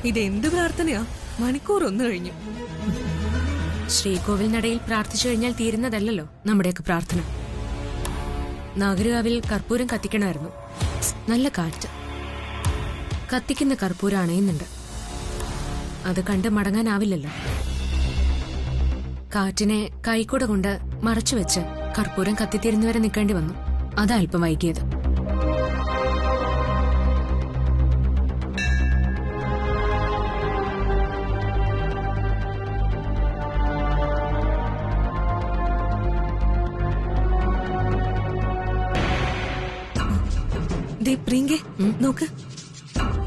ഇതെന്ത് പ്രാർത്ഥനയാ? മണിക്കൂർ ഒന്ന് കഴിഞ്ഞു. ശ്രീകോവിൽ നടയിൽ പ്രാർത്ഥിച്ചു കഴിഞ്ഞാൽ തീരുന്നതല്ലോ നമ്മുടെയൊക്കെ പ്രാർത്ഥന. നാഗരകാവിൽ കർപ്പൂരം കത്തിക്കണമായിരുന്നു. നല്ല കാറ്റ്. കത്തിക്കുന്ന കർപ്പൂരം അണയുന്നുണ്ട്. അത് കണ്ട് മടങ്ങാനാവില്ലല്ലോ. കാറ്റിനെ കൈക്കൂട കൊണ്ട് മറച്ചുവെച്ച് കർപ്പൂരം കത്തിത്തീരുന്നവരെ നിൽക്കേണ്ടി വന്നു. അതാ അല്പം വൈകിയത്. പ്രിയങ്കെ നോക്ക്,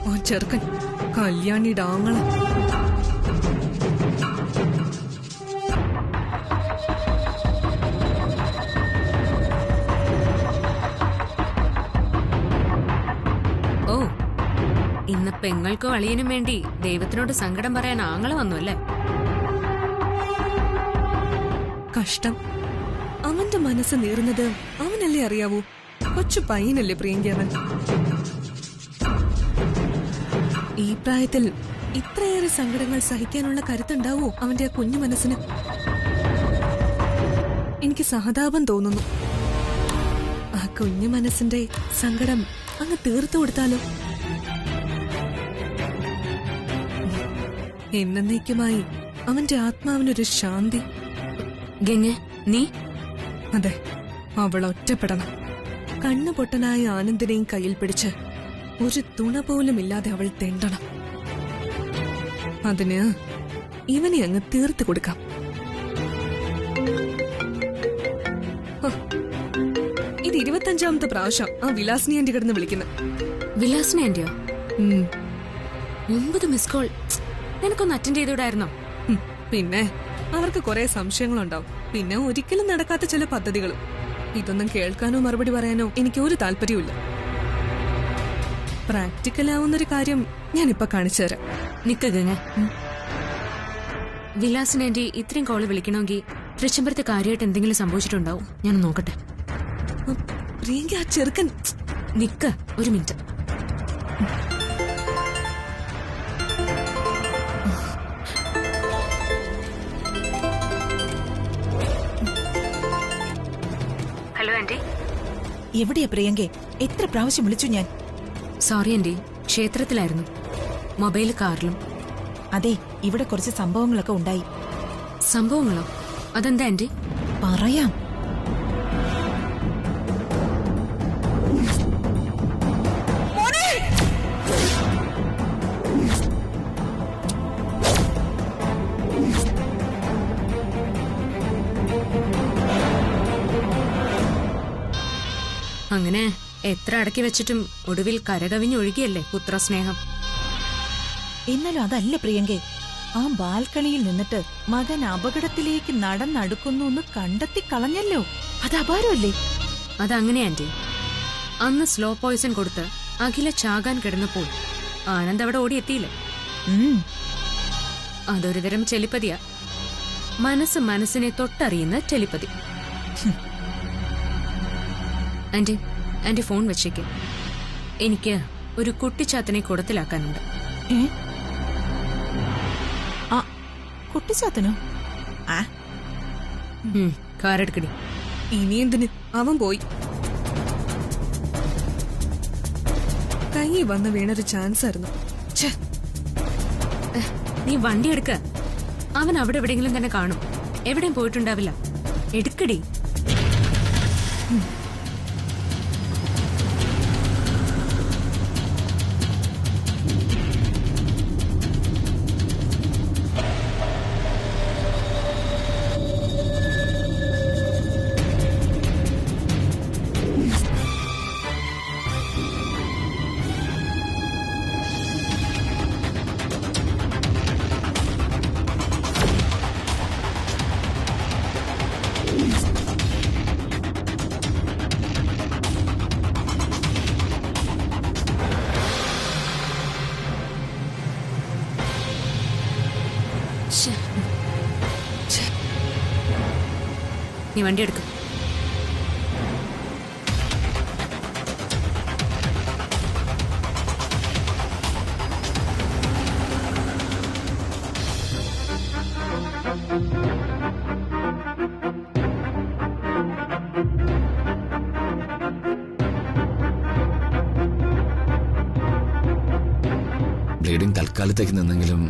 ആ ചെറുക്കൻ കല്യാണിയുടെ ആങ്ങളെ. ഓ, ഇന്ന് പെങ്ങൾക്കോ അളിയനും വേണ്ടി ദൈവത്തിനോട് സങ്കടം പറയാൻ ആങ്ങളെ വന്നു അല്ലേ? കഷ്ടം. അവന്റെ മനസ്സ് നീറുന്നത് അവനല്ലേ അറിയാവൂ. കൊച്ചു പയ്യനല്ലേ പ്രിയങ്ക അവൻ. ഈ പ്രായത്തിൽ ഇത്രയേറെ സങ്കടങ്ങൾ സഹിക്കാനുള്ള കരുത്തുണ്ടാവോ അവന്റെ ആ കുഞ്ഞു മനസ്സിന്? എനിക്ക് സഹതാപം തോന്നുന്നു. ആ കുഞ്ഞു മനസ്സിന്റെ സങ്കടം അങ്ങ് തീർത്തു കൊടുത്താലോ? എന്നേക്കുമായി അവന്റെ ആത്മാവിനൊരു ശാന്തി. ഗംഗ, നീ? അതെ, അവൾ ഒറ്റപ്പെടണം. കണ്ണുപൊട്ടനായ ആനന്ദിനെയും കയ്യിൽ പിടിച്ച് ഒരു തുണ പോലും ഇല്ലാതെ അവൾ തെണ്ടണം. അതിന് ഇവനെ അങ്ങ് തീർത്തു കൊടുക്കാം. ഇത് 25ാമത്തെ പ്രാവശ്യം ആ വിലാസിനി ആന്റി കിടന്ന് വിളിക്കുന്നത്. വിലാസിനി ആന്റിയോ? 9 മിസ് കോൾ. നിനക്കൊന്ന് അറ്റൻഡ് ചെയ്തുകൂടായിരുന്നോ? പിന്നെ അവർക്ക് കുറെ സംശയങ്ങളുണ്ടാവും. പിന്നെ ഒരിക്കലും നടക്കാത്ത ചില പദ്ധതികളും. ഇതൊന്നും കേൾക്കാനോ മറുപടി പറയാനോ എനിക്ക് ഒരു താല്പര്യമില്ല. പ്രാക്ടിക്കലാവുന്നൊരു കാര്യം ഞാനിപ്പൊ കാണിച്ചു തരാം. നിക്ക് ഗംഗ. വിലാസിന് ആന്റി ഇത്രയും കോള് വിളിക്കണമെങ്കിൽ തൃശ്ശംബരത്തെ കാര്യമായിട്ട് എന്തെങ്കിലും സംഭവിച്ചിട്ടുണ്ടാവും. ഞാൻ നോക്കട്ടെ. പ്രിയങ്ക, ആ ചെറുക്കൻ. നിക്ക് ഒരു മിനിറ്റ്. Hello aunty. എവിടെയാ പ്രിയങ്കെ? എത്ര പ്രാവശ്യം വിളിച്ചു ഞാൻ. സോറി ആന്റി, ക്ഷേത്രത്തിലായിരുന്നു. മൊബൈൽ കാറിലും. അതെ, ഇവിടെ കുറച്ച് സംഭവങ്ങളൊക്കെ ഉണ്ടായി. സംഭവങ്ങളോ? അതെന്താ ആന്റി? പറയാം. അങ്ങനെ എത്ര അടക്കി വെച്ചിട്ടും ഒടുവിൽ കരകവിഞ്ഞൊഴുകിയല്ലേ പുത്രസ്നേഹം. എന്നാലും അതല്ല പ്രിയങ്കെ. ആ ബാൽക്കണിയിൽ നിന്നിട്ട് മകൻ അപകടത്തിലേക്ക് നടന്നടുക്കുന്നു എന്ന് കണ്ടെത്തി കളഞ്ഞല്ലോ. അത് അപാരമല്ലേ? അതങ്ങനെ ആന്റി. അന്ന് സ്ലോ പോയിസൺ കൊടുത്ത് അഖില ചാകാൻ കിടന്നപ്പോൾ ആനന്ദ് അവിടെ ഓടിയെത്തിയില്ല. അതൊരു തരം ടെലിപ്പതിയാ. മനസ്സ് മനസ്സിനെ തൊട്ടറിയുന്ന ടെലിപ്പതി. ആന്റി, ആന്റി ഫോൺ വെച്ചേക്ക്. എനിക്ക് ഒരു കുട്ടിച്ചാത്തനെ കുടത്തിലാക്കാനുണ്ട്. കുട്ടിച്ചാത്തനോ? കാറെടുക്കടി. ഇനി എന്തിന്? അവൻ പോയി. കൈ വന്ന് വീണൊരു ചാൻസ് ആയിരുന്നു. നീ വണ്ടി എടുക്ക. അവൻ അവിടെ എവിടെയെങ്കിലും തന്നെ കാണും. എവിടെയും പോയിട്ടുണ്ടാവില്ല. എടുക്കടി. നീ വണ്ടി എടുക്കും. ബ്ലീഡിംഗ് തൽക്കാലത്തേക്ക് നിന്നെങ്കിലും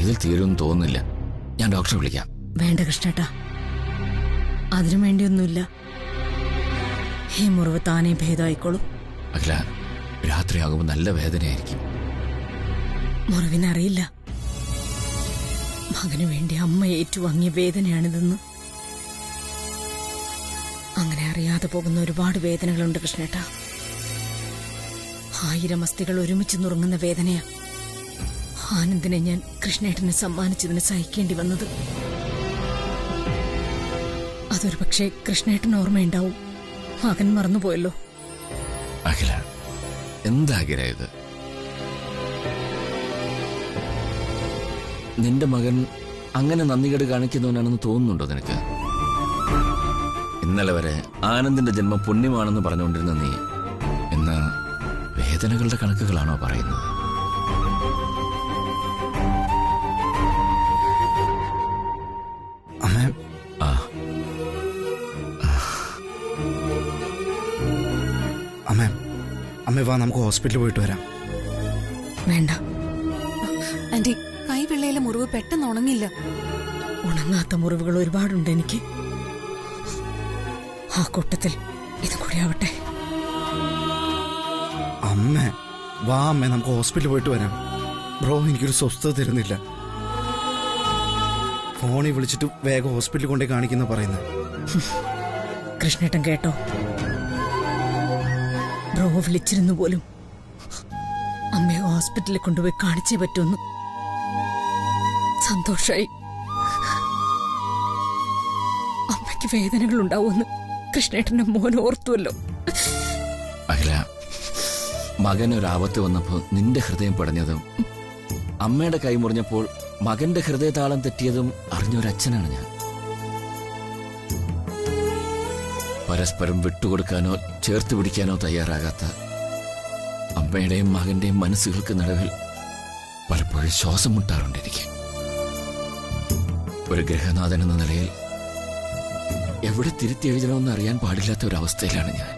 ഇതിൽ തീരുമെന്ന് തോന്നുന്നില്ല. ഞാൻ ഡോക്ടറെ വിളിക്കാം. വേണ്ട കൃഷ്ണേട്ടാ, അതിനു വേണ്ടിയൊന്നുമില്ല. ഈ മുറിവ് താനേ ഭേദമായിക്കോളും. അഖില, രാത്രിയാകുമ്പോൾ നല്ല വേദനയായിരിക്കും. മുറിവിനറിയില്ല മകനു വേണ്ടി അമ്മ ഏറ്റുവാങ്ങിയ വേദനയാണിതെന്ന്. അങ്ങനെ അറിയാതെ പോകുന്ന ഒരുപാട് വേദനകളുണ്ട് കൃഷ്ണേട്ടാ. 1000 അസ്ഥികൾ ഒരുമിച്ച് നുറുങ്ങുന്ന വേദനയാ ആനന്ദിനെ ഞാൻ കൃഷ്ണേട്ടനെ സമ്മാനിച്ചതിന് സഹിക്കേണ്ടി വന്നത്. അതൊരു പക്ഷേ കൃഷ്ണേട്ടന് ഓർമ്മയുണ്ടാവും. മകൻ മറന്നുപോയല്ലോ. അഖില, എന്താ അഖില ഇത്? നിന്റെ മകൻ അങ്ങനെ നന്ദികേട് കാണിക്കുന്നവനാണെന്ന് തോന്നുന്നുണ്ടോ നിനക്ക്? ഇന്നലെ വരെ ആനന്ദിന്റെ ജന്മം പുണ്യമാണെന്ന് പറഞ്ഞുകൊണ്ടിരുന്ന നീ ഇന്ന് വേദനകളുടെ കണക്കുകളാണോ പറയുന്നത്? അമ്മേ വാ, നമുക്ക് ഹോസ്പിറ്റലിൽ പോയിട്ട് വരാം. വേണ്ട ആന്റി, കൈവെള്ളയിലെ മുറിവ് പെട്ടെന്ന് ഉണങ്ങില്ല. ഉണങ്ങാത്ത മുറിവുകൾ ഒരുപാടുണ്ട് എനിക്ക്. ആ കൂട്ടത്തിൽ ഇത് കൂടി ആവട്ടെ. അമ്മേ വാ അമ്മേ, നമുക്ക് ഹോസ്പിറ്റലിൽ പോയിട്ട് വരാം. ബ്രോ എനിക്കൊരു സ്വസ്ഥത തരുന്നില്ല. ഫോണിൽ വിളിച്ചിട്ട് വേഗം ഹോസ്പിറ്റലിൽ കൊണ്ടേ കാണിക്കുന്ന പറയുന്നത്. കൃഷ്ണേട്ടൻ കേട്ടോ? ബ്രോ വിളിച്ചിരുന്നു പോലും. അമ്മയെ ഹോസ്പിറ്റലിൽ കൊണ്ടുപോയി കാണിച്ചേ പറ്റുമെന്ന്. സന്തോഷായി. അമ്മയ്ക്ക് വേദനകൾ ഉണ്ടാവുമെന്ന് കൃഷ്ണേട്ടന്റെ മോൻ ഓർത്തുവല്ലോ. അഖില, മകനൊരാപത്ത് വന്നപ്പോൾ നിന്റെ ഹൃദയം പടഞ്ഞതും അമ്മയുടെ കൈ മുറിഞ്ഞപ്പോൾ മകന്റെ ഹൃദയതാളം തെറ്റിയതും അറിഞ്ഞൊരച്ഛനാണ് ഞാൻ. പരസ്പരം വിട്ടുകൊടുക്കാനോ ചേർത്ത് പിടിക്കാനോ തയ്യാറാകാത്ത അമ്മയുടെയും മകന്റെയും മനസ്സുകൾക്ക് നടുവിൽ പലപ്പോഴും ശ്വാസം മുട്ടാറുണ്ട് എനിക്ക്. ഒരു ഗൃഹനാഥൻ എന്ന നിലയിൽ എവിടെ തിരുത്തി എഴുതണമെന്ന് അറിയാൻ പാടില്ലാത്ത ഒരവസ്ഥയിലാണ് ഞാൻ.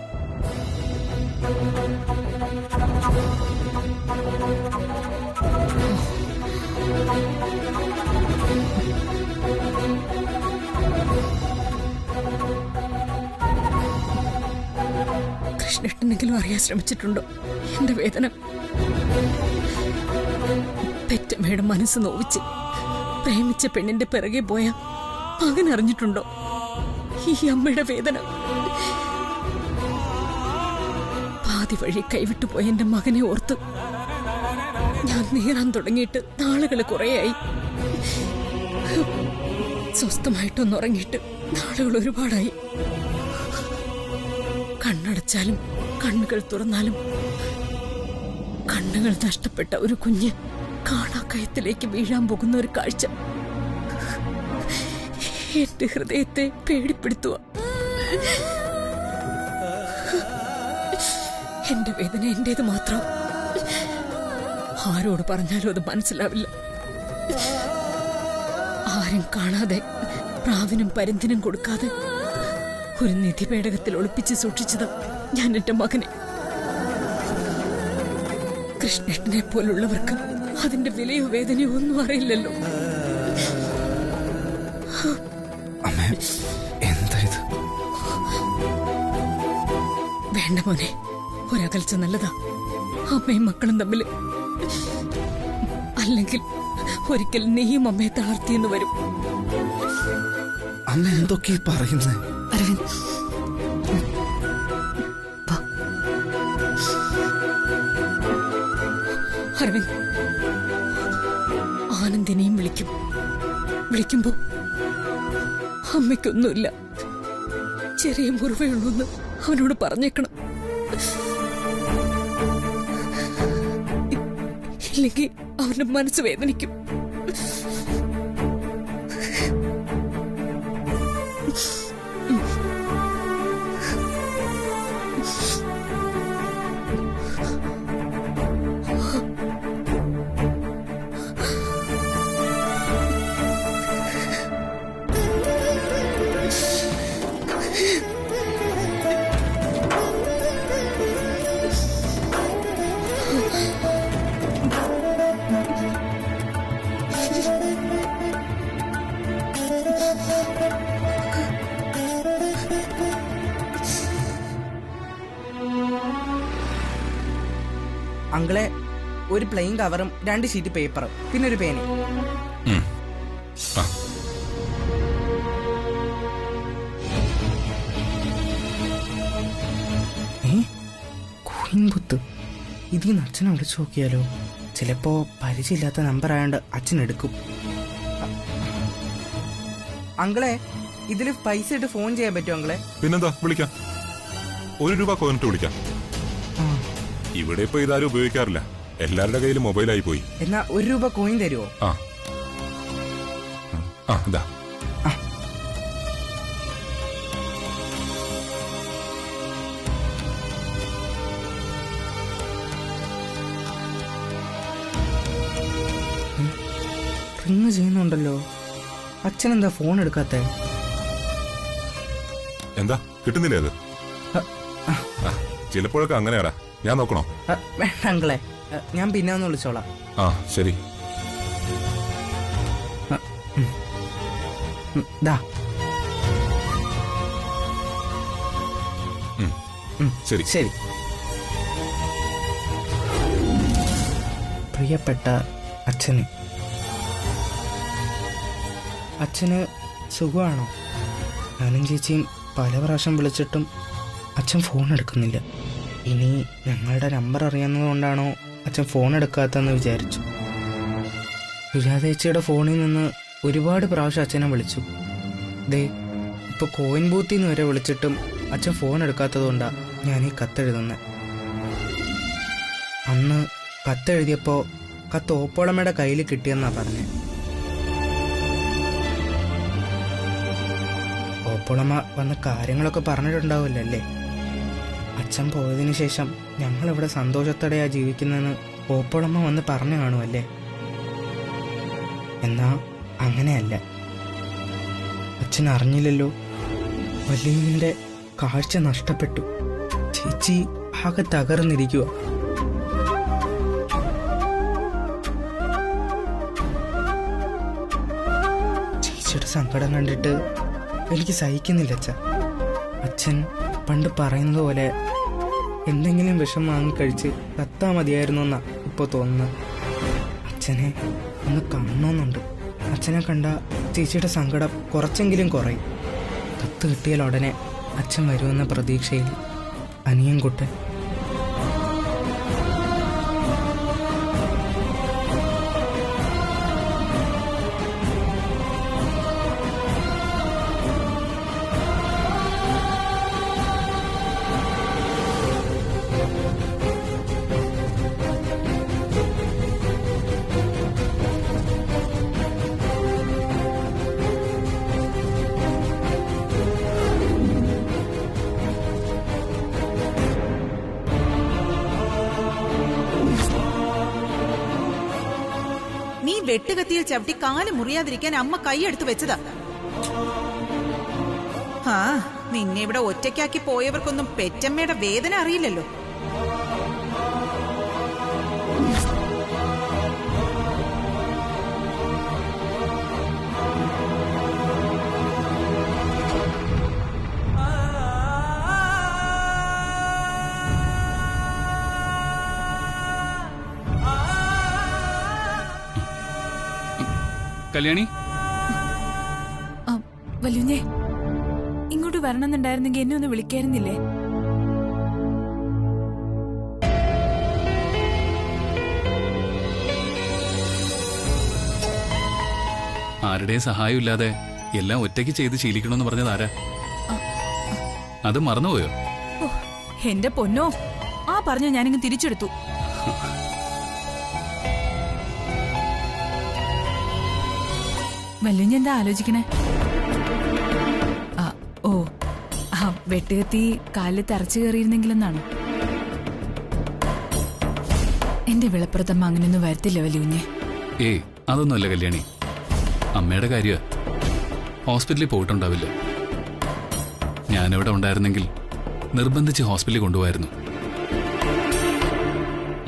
കൃഷ്ണേട്ടനെങ്കിലും അറിയാൻ ശ്രമിച്ചിട്ടുണ്ടോ എന്റെ വേദന? പെറ്റമ്മയുടെ മനസ്സ് നോവിച്ച് പ്രേമിച്ച പെണ്ണിന്റെ പിറകെ പോയ മകൻ അറിഞ്ഞിട്ടുണ്ടോ ഈ അമ്മയുടെ വേദന? പാതി വഴി കൈവിട്ടുപോയ എന്റെ മകനെ ഓർത്ത് ഞാൻ നീറാൻ തുടങ്ങിയിട്ട് നാളുകൾ കുറേയായി. സ്വസ്ഥമായിട്ടൊന്നുറങ്ങിയിട്ട് നാളുകൾ ഒരുപാടായി. കണ്ണടച്ചാലും കണ്ണുകൾ തുറന്നാലും കണ്ണുകൾ നഷ്ടപ്പെട്ട ഒരു കുഞ്ഞ് കാണാക്കയത്തിലേക്ക് വീഴാൻ പോകുന്ന ഒരു കാഴ്ച എന്റെ ഹൃദയത്തെ പേടിപ്പെടുത്തുക. എന്റെ വേദന എന്റേത് മാത്രം. ആരോട് പറഞ്ഞാലും അത് മനസ്സിലാവില്ല. ആരും കാണാതെ, പ്രാവിനും പരുന്തിനും കൊടുക്കാതെ ഒരു നിധിപേടകത്തിൽ ഒളിപ്പിച്ച് സൂക്ഷിച്ചത് ഞാൻ എന്റെ മകനെ. കൃഷ്ണേട്ടനെ പോലുള്ളവർക്ക് അതിന്റെ വിലയോ വേദനയോ ഒന്നും അറിയില്ലല്ലോ. എന്താ ഇത്? വേണ്ട മോനെ, ഒരകൽച്ച നല്ലതാ അമ്മയും മക്കളും തമ്മിൽ. അല്ലെങ്കിൽ ഒരിക്കൽ നീയും അമ്മയെ തളർത്തിയെന്ന് വരും. അമ്മ എന്തൊക്കെയാ പറയുന്നേ? അരവിന്ദ്, അരവിന്ദ്, ആനന്ദിനെയും വിളിക്കുമ്പോ അമ്മയ്ക്കൊന്നുമില്ല, ചെറിയ മുറിവേ ഉള്ളൂന്ന് അവനോട് പറഞ്ഞേക്കണം. ഇല്ലെങ്കിൽ അവന്റെ മനസ്സ് വേദനിക്കും. അങ്കിളെ ഒരു പ്ലെയിൻ കവറും 2 ഷീറ്റ് പേപ്പറും പിന്നെ ഒരു പേന. കോയിൻബുത്ത് ഇതിന്ന് അച്ഛനെ വിളിച്ചു നോക്കിയാലോ? ചിലപ്പോ പരിചയമില്ലാത്ത നമ്പർ ആയതുകൊണ്ട് അച്ഛൻ എടുക്കും. അങ്കിളെ ഇതില് പൈസ ഇട്ട് ഫോൺ ചെയ്യാൻ പറ്റുമോ അങ്കിളെ? പിന്നെന്താ, വിളിക്കാം. 1 രൂപ കോയിനിട്ട് വിളിക്കാം. ഇവിടെ ഇപ്പൊ ഇതാരും ഉപയോഗിക്കാറില്ല, എല്ലാവരുടെ കയ്യിലും മൊബൈലായി പോയി. എന്നാ 1 രൂപ കോയിൻ തരുമോ? ഇതാ. റിങ് ചെയ്യുന്നുണ്ടല്ലോ. അച്ഛനെന്താ ഫോൺ എടുക്കാത്തെ? എന്താ കിട്ടുന്നില്ലേ അത്? ചിലപ്പോഴൊക്കെ അങ്ങനെയാടാ. ഞാൻ നോക്കണോ? വേണ്ട അങ്കിളെ, ഞാൻ പിന്നെ ഒന്ന് വിളിച്ചോളാം. ശരി. ശരി ശരി. പ്രിയപ്പെട്ട അച്ഛന്, അച്ഛന് സുഖമാണോ? ഞാനും ചേച്ചിയും പല പ്രാവശ്യം വിളിച്ചിട്ടും അച്ഛൻ ഫോൺ എടുക്കുന്നില്ല. ഇനി ഞങ്ങളുടെ നമ്പർ അറിയാവുന്നത് കൊണ്ടാണോ അച്ഛൻ ഫോൺ എടുക്കാത്തതെന്ന് വിചാരിച്ചു. സുജാത ചേച്ചിയുടെ ഫോണിൽ നിന്ന് ഒരുപാട് പ്രാവശ്യം അച്ഛനെ വിളിച്ചു. ദേ ഇപ്പോൾ കോയിൻ ബൂത്തിൽ നിന്ന് വരെ വിളിച്ചിട്ടും അച്ഛൻ ഫോൺ എടുക്കാത്തത് കൊണ്ടാണ് ഞാൻ ഈ കത്തെഴുതുന്നത്. അന്ന് കത്തെഴുതിയപ്പോൾ കത്ത് ഓപ്പോളമ്മയുടെ കയ്യിൽ കിട്ടിയെന്നാണ് പറഞ്ഞത്. ഓപ്പോളമ്മ വന്ന് കാര്യങ്ങളൊക്കെ പറഞ്ഞിട്ടുണ്ടാവില്ല അല്ലേ? അച്ഛൻ പോയതിനു ശേഷം ഞങ്ങളിവിടെ സന്തോഷത്തോടെയാ ജീവിക്കുന്നതെന്ന് ഓപ്പോളമ്മ വന്ന് പറഞ്ഞു കാണുമല്ലേ? എന്നാ അങ്ങനെയല്ല. അച്ഛൻ അറിഞ്ഞില്ലല്ലോ, വലിയമ്മന്റെ കാഴ്ച നഷ്ടപ്പെട്ടു. ചേച്ചി ആകെ തകർന്നിരിക്കുക. ചേച്ചിയുടെ സങ്കടം കണ്ടിട്ട് എനിക്ക് സഹിക്കുന്നില്ല അച്ഛൻ. അച്ഛൻ പണ്ട് പറയുന്നത് പോലെ എന്തെങ്കിലും വിഷം വാങ്ങിക്കഴിച്ച് കത്താ മതിയായിരുന്നു എന്നാ ഇപ്പോൾ തോന്നുന്നത്. അച്ഛനെ ഒന്ന് കാണണമെന്നുണ്ട്. അച്ഛനെ കണ്ട ചേച്ചിയുടെ സങ്കടം കുറച്ചെങ്കിലും കുറയും. കത്ത് കിട്ടിയാൽ ഉടനെ അച്ഛൻ വരുമെന്ന പ്രതീക്ഷയിൽ അനിയൻകുട്ടൻ. നീ വെട്ടുകത്തിയിൽ ചവിട്ടി കാല് മുറിയാതിരിക്കാൻ അമ്മ കൈയെടുത്ത് വെച്ചതാ. നിന്നെ ഇവിടെ ഒറ്റയ്ക്കാക്കി പോയവർക്കൊന്നും പെറ്റമ്മയുടെ വേദന അറിയില്ലല്ലോ. കല്യാണി, വല്യുഞ്ഞേ, ഇങ്ങോട്ട് വരണമെന്നുണ്ടായിരുന്നെങ്കിൽ എന്നെ ഒന്ന് വിളിക്കായിരുന്നില്ലേ? ആരുടെയും സഹായമില്ലാതെ എല്ലാം ഒറ്റയ്ക്ക് ചെയ്ത് ശീലിക്കണമെന്ന് പറഞ്ഞത് ആരാ? അത് മറന്നുപോയോ? എന്റെ പൊന്നോ, ആ പറഞ്ഞ ഞാനിങ്ങ് തിരിച്ചെടുത്തു. വല്യുഞ്ഞ എന്താ ആലോചിക്കണേ? വെട്ടുകത്തി കാലിൽ തറച്ചു കയറിയിരുന്നെങ്കിലെന്നാണോ? എന്റെ വിളപ്പുറത്തമ്മ അങ്ങനെയൊന്നും വരത്തില്ല വല്യുഞ്ഞെ. അതൊന്നുമല്ല കല്യാണി, അമ്മയുടെ കാര്യ. ഹോസ്പിറ്റലിൽ പോയിട്ടുണ്ടാവില്ല. ഞാനിവിടെ ഉണ്ടായിരുന്നെങ്കിൽ നിർബന്ധിച്ച് ഹോസ്പിറ്റലിൽ കൊണ്ടുപോയായിരുന്നു.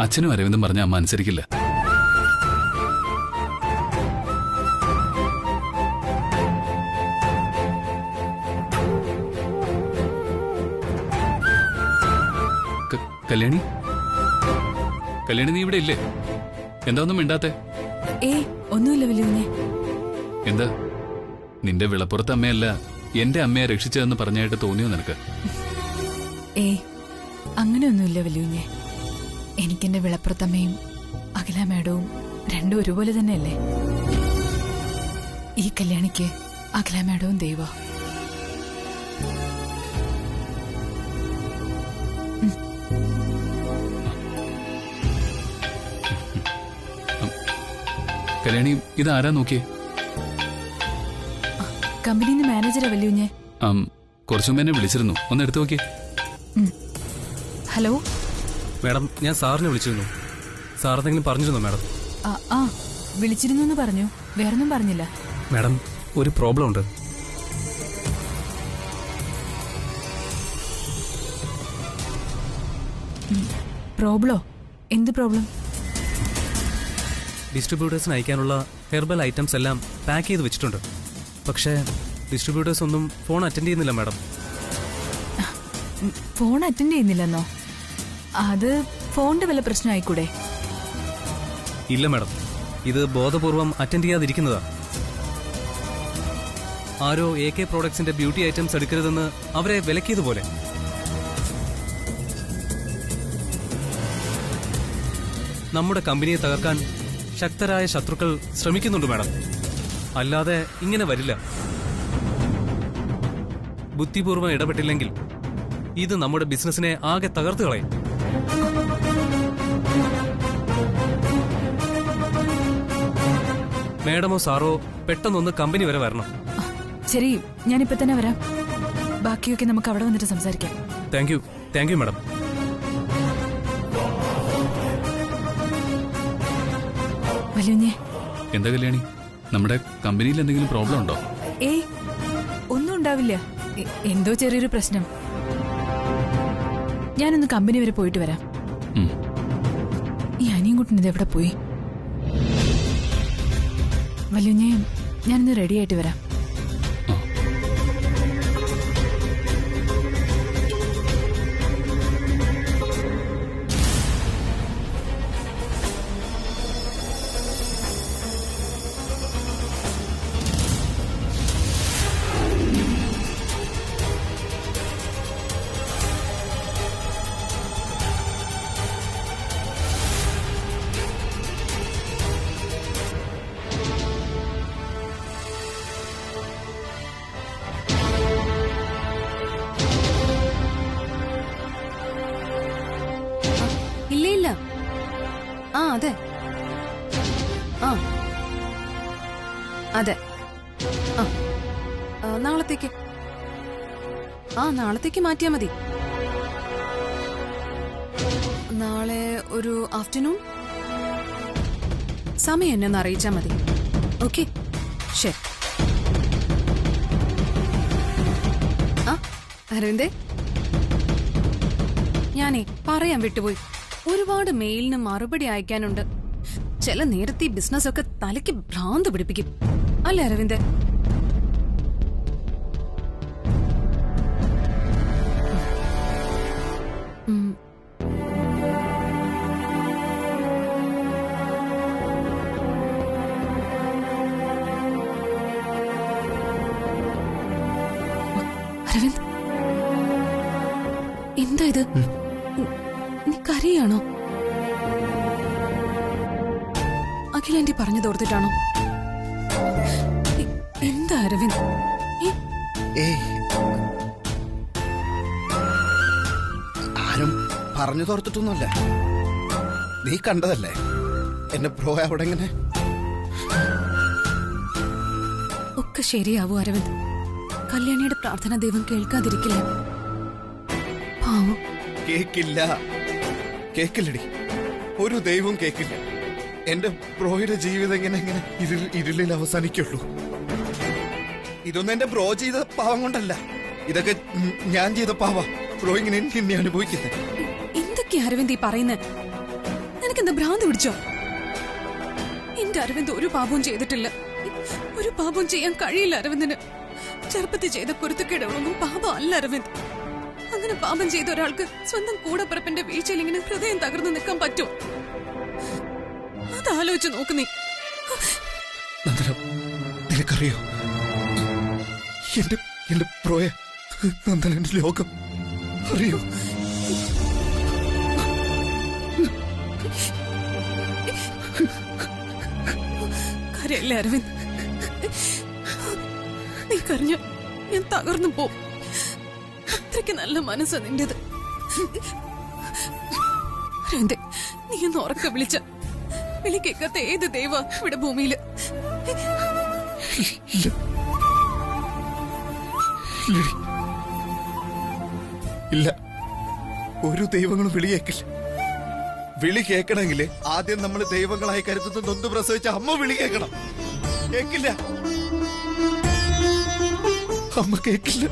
അച്ഛനും അരവിന്ദും പറഞ്ഞ അമ്മ അനുസരിക്കില്ല. കല്യാണി, കല്യാണി നീ ഇവിടെ ഇല്ലേ? എന്താ ഒന്നും മിണ്ടാത്തെ? ഒന്നുമില്ല വലിയ. എന്താ നിന്റെ വിളപ്പുറത്തെ അമ്മയല്ല എന്റെ അമ്മയെ രക്ഷിച്ചതെന്ന് പറഞ്ഞായിട്ട് തോന്നിയോ നിനക്ക്? അങ്ങനെയൊന്നുമില്ല വലിയ. എനിക്കെന്റെ വിളപ്പുറത്തമ്മയും അഖില മേഡവും രണ്ടും ഒരുപോലെ തന്നെയല്ലേ. ഈ കല്യാണിക്ക് അഖില മേഡവും ദൈവ. കല്യാണി ഇതാരാ നോക്കിയേ? കമ്പനിന്ന് മാനേജറാ വലിയ. കുറച്ചു മുമ്പ് എന്നെ വിളിച്ചിരുന്നു, ഒന്ന് എടുത്തു നോക്കിയേ. ഹലോ മാഡം, ഞാൻ സാറിനെ വിളിച്ചിരുന്നു. സാർ എന്തെങ്കിലും പറഞ്ഞിരുന്നോ മാഡം? വിളിച്ചിരുന്നു എന്ന് പറഞ്ഞു, വേറൊന്നും പറഞ്ഞില്ല. മാഡം, ഒരു പ്രോബ്ലം ഉണ്ട്. പ്രോബ്ലോ? എന്ത് പ്രോബ്ലം? ഡിസ്ട്രിബ്യൂട്ടേഴ്സിന് അയക്കാനുള്ള ഹെർബൽ ഐറ്റംസ് എല്ലാം പാക്ക് ചെയ്ത് വെച്ചിട്ടുണ്ട്. പക്ഷേ ഡിസ്ട്രിബ്യൂട്ടേഴ്സ് ഒന്നും ഫോൺ അറ്റൻഡ് ചെയ്യുന്നില്ല മാഡം. ഫോൺ അറ്റൻഡ് ചെയ്യുന്നില്ലെന്നോ? അത് ഫോണിന്റെ വല്ല പ്രശ്നമായിക്കൂടെ? ഇല്ല മാഡം, ഇത് ബോധപൂർവം അറ്റൻഡ് ചെയ്യാതിരിക്കുന്നതാ. ആരോ AK പ്രോഡക്ട്സിന്റെ ബ്യൂട്ടി ഐറ്റംസ് എടുക്കരുതെന്ന് അവരെ വിലക്കിയതുപോലെ. നമ്മുടെ കമ്പനിയെ തകർക്കാൻ ശക്തരായ ശത്രുക്കൾ ശ്രമിക്കുന്നുണ്ട് മാഡം. അല്ലാതെ ഇങ്ങനെ വരില്ല. ബുദ്ധിപൂർവ്വം ഇടപെട്ടില്ലെങ്കിൽ ഇത് നമ്മുടെ ബിസിനസിനെ ആകെ തകർത്തു കളയും. മേഡമോ സാറോ പെട്ടെന്നൊന്ന് കമ്പനി വരെ വരണം. ശരി, ഞാനിപ്പോ തന്നെ വരാം. ബാക്കിയൊക്കെ നമുക്ക് അവിടെ വന്നിട്ട് സംസാരിക്കാം. Thank you madam. വലിയ എന്താ കല്യാണി, നമ്മുടെ കമ്പനിയിൽ എന്തെങ്കിലും പ്രോബ്ലം ഉണ്ടോ? ഒന്നും ഉണ്ടാവില്ല. എന്തോ ചെറിയൊരു പ്രശ്നം. ഞാനൊന്ന് കമ്പനി വരെ പോയിട്ട് വരാം. ഈ അനിയൻകുട്ടൻ ഇത് എവിടെ പോയി? വലിയ ഞാനൊന്ന് റെഡി ആയിട്ട് വരാം. അതെ അതെ നാളത്തേക്ക് മാറ്റിയാ മതി. നാളെ ഒരു ആഫ്റ്റർനൂൺ സമയം എന്നെ ഒന്ന് അറിയിച്ചാ മതി. ഓക്കെ, ശരി. അരവിന്ദേ, ഞാനേ പറയാൻ വിട്ടുപോയി. ഒരുപാട് മെയിലിന് മറുപടി അയക്കാനുണ്ട്. ചില നേരത്തെ ഈ ബിസിനസ് ഒക്കെ തലയ്ക്ക് ഭ്രാന്ത് പിടിപ്പിക്കും, അല്ലേ അരവിന്ദേ? അരവിന്ദ്, എന്താ ഇത്? നീ കരയാണോ? അഖിലാന്റി പറഞ്ഞു തോർത്തിട്ടാണോ? എന്താ അരവിന്ദ്? ആരും പറഞ്ഞു തോർത്തിട്ടൊന്നുമല്ല, നീ കണ്ടതല്ലേ എന്റെ ബ്രോ അവിടെ എങ്ങനെ. ഒക്കെ ശരിയാവൂ അരവിന്ദ്. കല്യാണിയുടെ പ്രാർത്ഥന ദൈവം കേൾക്കാതിരിക്കില്ല. പാവം. കേക്കില്ലടി, ഒരു ദൈവവും കേക്കില്ല. എന്റെ ബ്രോയുടെ ജീവിതം എങ്ങനെ ഇരുളിൽ അവസാനിക്കുള്ളൂ. ഇതൊന്നും എന്റെ ബ്രോ ചെയ്ത പാവം കൊണ്ടല്ല, ഇതൊക്കെ ഞാൻ ചെയ്ത പാവ. ബ്രോ ഇങ്ങനെ എന്നെ അനുഭവിക്കുന്നത്. എന്തൊക്കെയാ അരവിന്ദ് ഈ പറയുന്നത്? നിനക്കെന്താ ഭ്രാന്ത് പിടിച്ചോ? എന്റെ അരവിന്ദ് ഒരു പാപവും ചെയ്തിട്ടില്ല. ഒരു പാപവും ചെയ്യാൻ കഴിയില്ല അരവിന്ദിന്. ചെറുപ്പത്തിൽ ചെയ്ത കുരുത്തക്കേടുകളൊന്നും പാപം അല്ല അരവിന്ദ്. അങ്ങനെ പാപം ചെയ്ത ഒരാൾക്ക് സ്വന്തം കൂടപ്പിറപ്പിന്റെ വീഴ്ചയിൽ ഇങ്ങനെ ഹൃദയം തകർന്നു നിൽക്കാൻ പറ്റും? ഒന്നാലോചിച്ച് നോക്ക് നീ. നന്ദന, നിനക്കറിയോ എന്റെ പ്രോയ നന്ദനന്റെ ലോകം അറിയോ? കരയല്ലേ അരവിന്ദ്, നീ കരഞ്ഞ ഞാൻ തകർന്നു പോ. അത്രയ്ക്ക് നല്ല മനസ്സാ നിന്റേത്. അരവിന്ദ്, നീ ഒന്ന് ഉറക്ക വിളിച്ച വിളി കേൾക്കാത്ത ഏത് ദൈവ ഇവിടെ ഭൂമിയില്? ഇല്ല, ഒരു ദൈവങ്ങളും വിളി കേൾക്കില്ല. വിളി കേൾക്കണമെങ്കിൽ ആദ്യം നമ്മൾ ദൈവങ്ങളായി കരുതുന്ന നൊന്ത് പ്രസവിച്ച അമ്മ വിളി കേൾക്കണം. കേൾക്കില്ല, അമ്മ കേൾക്കില്ല.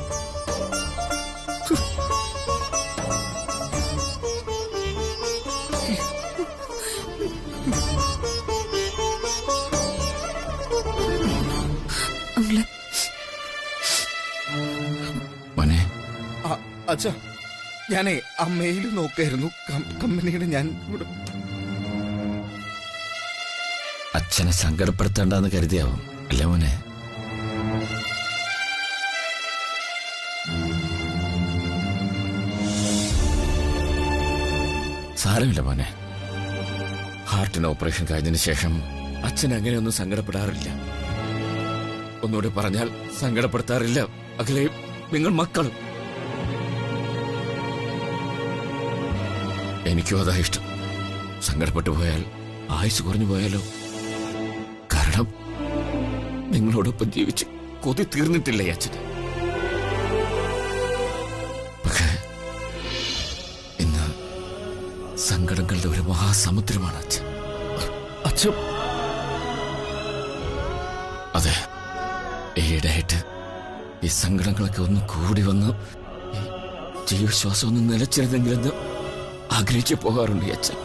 അച്ഛാ, ഞാനേ ആ മെയിൽ നോക്കായിരുന്നു കമ്പനിയുടെ. ഞാൻ അച്ഛനെ സങ്കടപ്പെടുത്തേണ്ടെന്ന് കരുതിയാവും അല്ലേ മോനെ? സാരമില്ല മോനെ, ഹാർട്ടിന് ഓപ്പറേഷൻ കഴിഞ്ഞതിന് ശേഷം അച്ഛൻ അങ്ങനെയൊന്നും സങ്കടപ്പെടാറില്ല. ഒന്നുകൂടി പറഞ്ഞാൽ സങ്കടപ്പെടുത്താറില്ല. അകലെ നിങ്ങൾ മക്കളും. എനിക്കും അതാ ഇഷ്ടം. സങ്കടപ്പെട്ടു പോയാൽ ആയുസ് കുറഞ്ഞു പോയാലോ? കാരണം നിങ്ങളോടൊപ്പം ജീവിച്ച് കൊതി തീർന്നിട്ടില്ല അച്ഛന്. പക്ഷേ ഇന്ന് സങ്കടങ്ങളുടെ ഒരു മഹാസമുദ്രമാണ് അച്ഛൻ. അച്ഛൻ അതെ, ഈയിടെയായിട്ട് ഈ സങ്കടങ്ങളൊക്കെ ഒന്ന് കൂടി വന്ന് ജീവശ്വാസം ഒന്ന് നിലച്ചിരുന്നെങ്കിലെന്ന് ആഗ്രഹിച്ചു പോകാറുണ്ട് അച്ഛൻ.